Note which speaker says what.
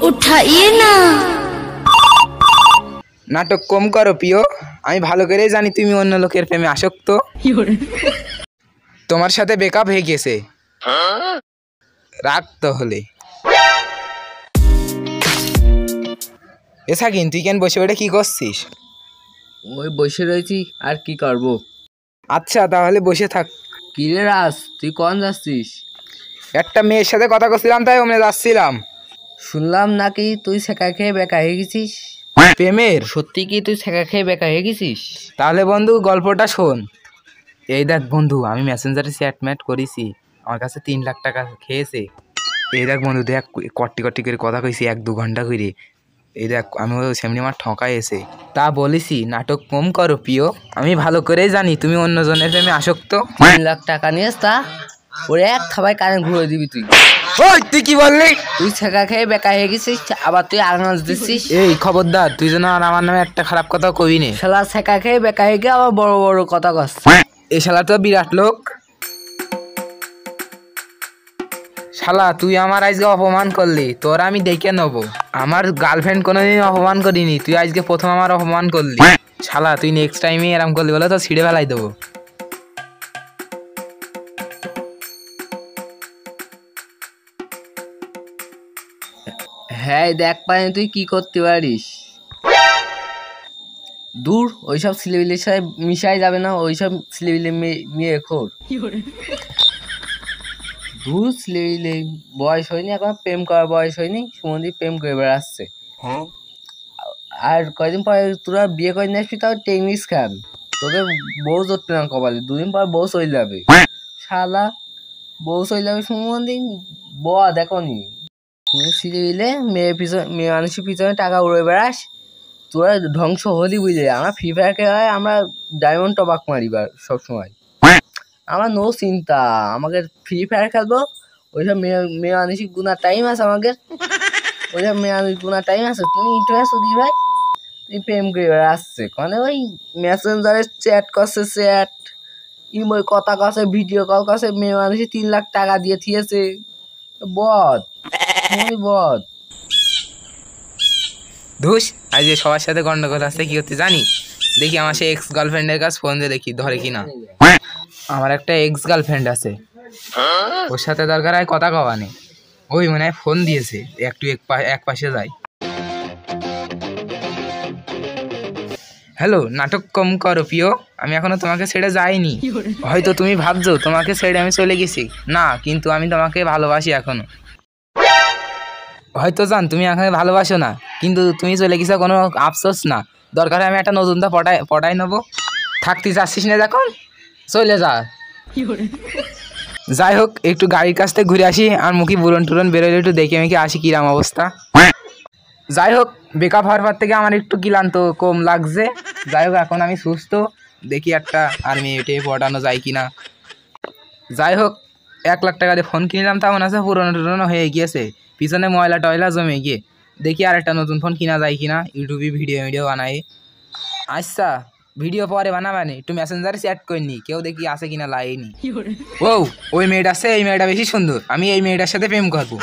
Speaker 1: उठाइए ना।
Speaker 2: নাটক কম করো প্রিয়, আমি ভালো করেই জানি তুমি অন্য লোকের প্রেমে আসক্ত। তোমার সাথে ব্রেকআপ হয়ে গেছে, রাগ তো হলে। এসা কিন্তু তুই কেন বসে বসে কি করছিস?
Speaker 3: ওই বসে রয়েছি, আর কি করব।
Speaker 2: আচ্ছা তাহলে বসে থাক।
Speaker 3: কি রে রাস, তুই কোন যাচ্ছিস?
Speaker 2: একটা মেয়ের সাথে কথা করছিলাম তাই ওমনে যাচ্ছিলাম।
Speaker 3: শুনলাম নাকি তুই ছেঁকা খেয়ে বেকা হয়ে গেছিস।
Speaker 2: প্রেমের?
Speaker 3: সত্যি কি তুই ছেঁকা খেয়ে বেকা হয়ে গেছিস?
Speaker 2: তাহলে বন্ধু গল্পটা শোন। এই দেখ বন্ধু, আমি মেসেঞ্জারে চ্যাট ম্যাট করেছি, আমার কাছে 3 লাখ টাকা খেয়েছে। এই দেখ বন্ধু, দেখ কট্টি কট্টি করে কথা কইছি 1-2 ঘন্টা করে। এই দেখ আমি সেমনি আমার ঠকায় এসে তা বলেছি নাটক কম করো প্রিয়, আমি ভালো করেই জানি তুমি অন্যজনের প্রেমে আসক্ত।
Speaker 3: 3 লাখ টাকা নিয়েস তা ওরে এক থাবায় কানে ঘুরে দিবি তুই।
Speaker 2: ওই তুই কি বললি?
Speaker 3: তুই ছেঁকা খেয়ে বেকা হয়ে গেছিস, আবার তুই আগাজ দিচ্ছিস।
Speaker 2: এই খবরদার, তুই যেন আর আমার নামে একটা খারাপ কথা কবি নে।
Speaker 3: শালা ছেঁকা খেয়ে বেকা হয়ে গিয়ে আবার বড় বড় কথা কস।
Speaker 2: এই শালা তো বিরাট লোক। শালা তুই আমার আজকে অপমান করলি, তোর আমি দেখে নেবো। আমার গার্লফ্রেন্ড কোনোদিন অপমান করিনি, তুই আজকে প্রথম আমার অপমান করলি। শালা তুই নেক্সট টাইমে এরম করলি বলে তো ছিঁড়ে ফেলাই দেবো।
Speaker 3: হ্যাঁ দেখ পানি তুই কি করতে পারিস। দূর ওইসব ছেলেবিলের সাথে মিশাই যাবে না, ওইসব ছেলেবিলে মেয়ে খোর। দূর ছেলেবিলে বয়স হয়নি, এখন প্রেম করার বয়স হয়নি, সুমন্দি প্রেম করে বেড়াচ্ছে। আর কয়দিন পরে তোরা বিয়ে করে নিয়ে আসবি, তাও টেনিস খান, তোদের বউ জড়তে না কপালে, 2 দিন পর বউ চলে যাবে। শালা বউ চলে যাবে সুমন্দি, বয়া দেখো নি ছেলেবিলে মেয়ে মানুষের পিছনে টাকা উড়ে বেড়াস, তোরা ধ্বংস হলি বুঝলে। আমরা ফ্রি ফায়ার খেলায় আমরা ডায়মন্ড টপাক মারিবার সবসময়, আমার নো চিন্তা। আমাকে ফ্রি ফায়ার খেলবো, ওইসব মেয়ে মানুষের গুনার টাইম আছে আমাকে, ওইসব মেয়ে মানুষ গুনার টাইম আছে। তুমি ইন্টারেস্ট দিই ভাই, তুই প্রেম করে আসছে মানে ওই মেসেঞ্জারে চ্যাট করছে, চ্যাট ইমোই কথা কছে, ভিডিও কল করছে, মেয়ে মানুষের 3 লাখ টাকা দিয়ে থিয়েছে। বদ বদ।
Speaker 2: ধুস, আজ সবার সাথে গন্ডগোল আসছে, কি করতে জানি। দেখি আমার সেই এক্স গার্লফ্রেন্ডের কাছে ফোন দিয়ে দেখি ধরে কিনা। আমার একটা এক্স গার্লফ্রেন্ড আছে, ওর সাথে দরকার হয় কথা কওয়া নেই। ওই মনে হয় ফোন দিয়েছে, একটু এক পাশে যাই। হ্যালো, নাটক কম করো প্রিয়, আমি এখনো তোমাকে ছেড়ে যাইনি। হয়তো তুমি ভাবছো তোমাকে ছেড়ে আমি চলে গেছি, না কিন্তু আমি তোমাকে ভালোবাসি এখনো। হয়তো জান তুমি এখানে ভালোবাসো না, কিন্তু তুমি চলে গেছো কোনো আফসোস না। দরকার আমি একটা নতুনটা পটাই নেবো। থাকতে চাচ্ছিস না যখন চলে যা। যাই হোক, একটু গাড়ির কাছ থেকে ঘুরে আসি, আর মুখে বুরন টুরন বেরোলে একটু দেখে মেখে আসি কিরাম অবস্থা। যাই হোক, বেকআপ হওয়ার পর থেকে আমার একটু ক্লান্ত কম লাগছে। যাই হোক এখন আমি সুস্থ, দেখি একটা আর্মি এটে পটানো যায় কিনা। যাই হোক 1 লাখ টাকা দিয়ে ফোন কিনলাম, তেমন আছে পুরনো টুরনো হয়ে গিয়েছে, পিছনে ময়লা টয়লা জমে গিয়ে। দেখি আর একটা নতুন ফোন কিনা যায় কিনা, ইউটিউবে ভিডিও বানাই। আচ্ছা ভিডিও পরে বানাবানি, একটু মেসেঞ্জারে চ্যাট করিনি, কেউ দেখি আছে কিনা লাইনি। ও ওই মেয়েটা আছে, এই মেয়েটা বেশি সুন্দর, আমি এই মেয়েটার সাথে প্রেম করবো।